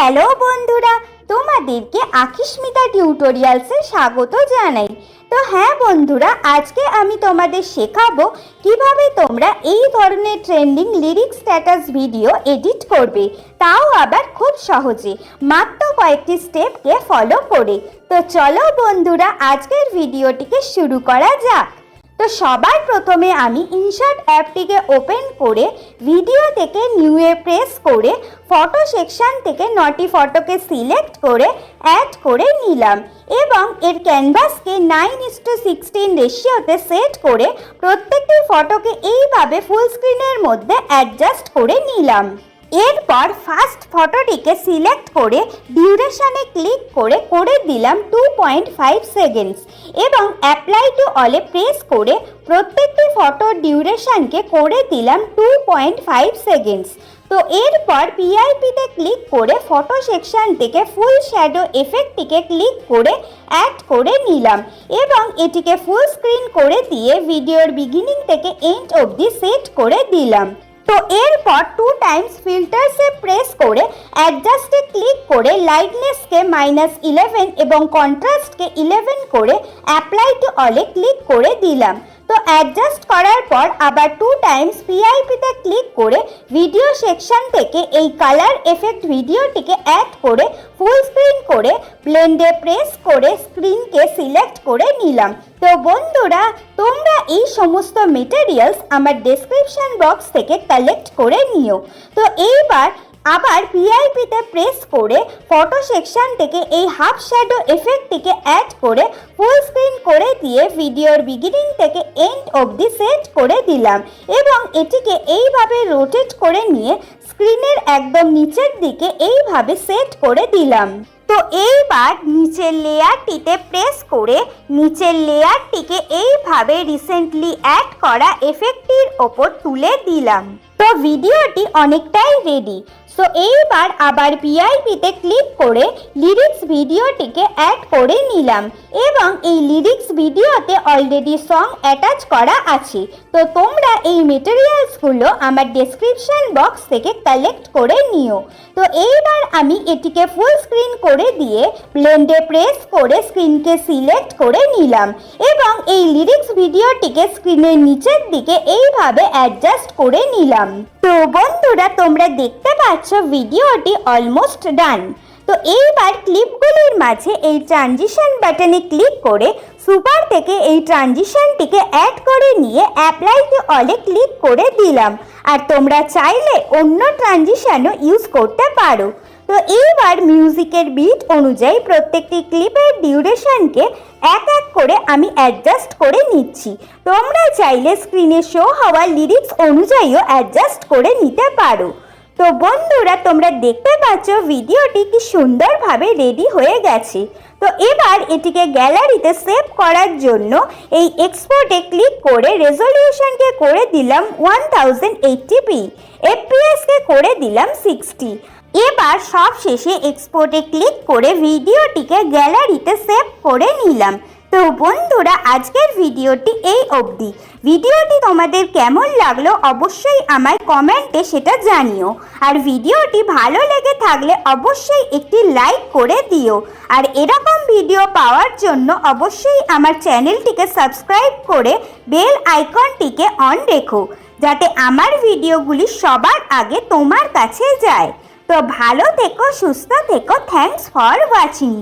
Hello বন্ধুরা, তোমাদেরকে আকিস্মিতা টিউটোরিয়ালসে স্বাগত জানাই। তো হ্যাঁ বন্ধুরা, আজকে আমি তোমাদের শেখাবো কিভাবে তোমরা এই ধরনের trending lyrics status video edit করবে, তাও আবার খুব সহজে, মাত্র কয়েকটি স্টেপকে ফলো করে। তো চলো বন্ধুরা, আজকের ভিডিওটিকে শুরু করা যাক। তো সবার প্রথমে আমি ইনসার্ট অ্যাপটিকে ওপেন করে ভিডিও থেকে নিউয়ে প্রেস করে ফটো সেকশন থেকে নটি ফটোকে সিলেক্ট করে অ্যাড করে নিলাম এবং এর ক্যানভাসকে 9:16 রেশিওতে সেট করে প্রত্যেকটি ফটোকে এইভাবে ফুল স্ক্রিনের মধ্যে অ্যাডজাস্ট করে নিলাম। এরপর ফার্স্ট ফটোটিকে সিলেক্ট করে ডিউরেশনে ক্লিক করে দিলাম 2.5 সেকেন্ডস এবং অ্যাপ্লাই টু অলে প্রেস করে প্রত্যেকটি ফটোর ডিউরেশনকে করে দিলাম 2.5 সেকেন্ডস। তো এরপর পিআইপিতে ক্লিক করে ফটো সেকশন থেকে ফুল শ্যাডো এফেক্টটিকে ক্লিক করে অ্যাড করে নিলাম এবং এটিকে ফুল স্ক্রিন করে দিয়ে ভিডিওর বিগিনিং থেকে এন্ড অবধি সেট করে দিলাম। তো এরপর 2 টাইমস ফিল্টারসে প্রেস করে অ্যাডজাস্টে ক্লিক করে লাইটনেসকে -11 এবং কন্ট্রাস্টকে 11 করে অ্যাপ্লাই টু অলে ক্লিক করে দিলাম। তো অ্যাডজাস্ট করার পর আবার 2 টাইমস পিআইপিতে ক্লিক করে ভিডিও সেকশন থেকে এই কালার এফেক্ট ভিডিওটিকে অ্যাড করে ফুল স্ক্রিন করে ব্লেন্ডে প্রেস করে স্ক্রিনকে সিলেক্ট করে নিলাম। তো বন্ধুরা, তোমরা এই সমস্ত মেটেরিয়ালস আমার ডেসক্রিপশন বক্স থেকে কালেক্ট করে নিও। তো এইবার আবার পিআইপিতে প্রেস করে ফটো সেকশন থেকে এই হাফ শ্যাডো এফেক্টটিকে অ্যাড করে ফুল স্ক্রিন করে দিয়ে ভিডিওর বিগিনিং থেকে এন্ড অবধি সেট করে দিলাম এবং এটিকে এইভাবে রোটেট করে নিয়ে স্ক্রিনের একদম নিচের দিকে এইভাবে সেট করে দিলাম। তো এইবার নিচের লেয়ারটিতে প্রেস করে নিচের লেয়ারটিকে এইভাবে রিসেন্টলি অ্যাড করা এফেক্টটির ওপর তুলে দিলাম। তো ভিডিওটি অনেকটাই রেডি। সো এইবার আবার পিআইপিতে ক্লিক করে লিরিক্স ভিডিওটিকে অ্যাড করে নিলাম এবং এই লিরিক্স ভিডিওতে অলরেডি সং অ্যাটাচ করা আছে। তো তোমরা এই মেটেরিয়ালসগুলো আমার ডেসক্রিপশন বক্স থেকে কালেক্ট করে নিও। তো এইবার আমি এটিকে ফুল স্ক্রিন করে দিয়ে ব্লেন্ডে প্রেস করে স্ক্রিনকে সিলেক্ট করে নিলাম এবং এই লিরিক্স ভিডিওটিকে স্ক্রিনের নিচের দিকে এইভাবে অ্যাডজাস্ট করে নিলাম। তো বন্ধুরা, তোমরা দেখতে পাচ্ছ ভিডিওটি অলমোস্ট ডান। তো এইবার ক্লিপগুলির মাঝে এই ট্রানজিশন বাটনে ক্লিক করে সুপার থেকে এই ট্রানজিশনটিকে অ্যাড করে নিয়ে অ্যাপ্লাই টু অলে ক্লিক করে দিলাম। আর তোমরা চাইলে অন্য ট্রানজিশনও ইউজ করতে পারো। তো এইবার মিউজিকের বিট অনুযায়ী প্রত্যেকটি ক্লিপের ডিউরেশনকে এক এক করে আমি অ্যাডজাস্ট করে নিচ্ছি। তোমরা চাইলে স্ক্রিনে শো হওয়া লিরিক্স অনুযায়ীও অ্যাডজাস্ট করে নিতে পারো। তো বন্ধুরা, তোমরা দেখতে পাচ্ছ ভিডিওটি কি সুন্দরভাবে রেডি হয়ে গেছে। তো এবার এটিকে গ্যালারিতে সেভ করার জন্য এই এক্সপোর্টে ক্লিক করে রেজলিউশনকে করে দিলাম 1080p, এফপিএসকে করে দিলাম 60। এবার সব শেষে এক্সপোর্টে ক্লিক করে ভিডিওটিকে গ্যালারিতে সেভ করে নিলাম। তো বন্ধুরা, আজকের ভিডিওটি এই অবধি। ভিডিওটি তোমাদের কেমন লাগলো অবশ্যই আমায় কমেন্টে সেটা জানিও। আর ভিডিওটি ভালো লেগে থাকলে অবশ্যই একটি লাইক করে দিও। আর এরকম ভিডিও পাওয়ার জন্য অবশ্যই আমার চ্যানেলটিকে সাবস্ক্রাইব করে বেল আইকনটিকে অন রেখো, যাতে আমার ভিডিওগুলি সবার আগে তোমার কাছে যায়। তো ভালো থেকো, সুস্থ থেকো। Thanks for watching.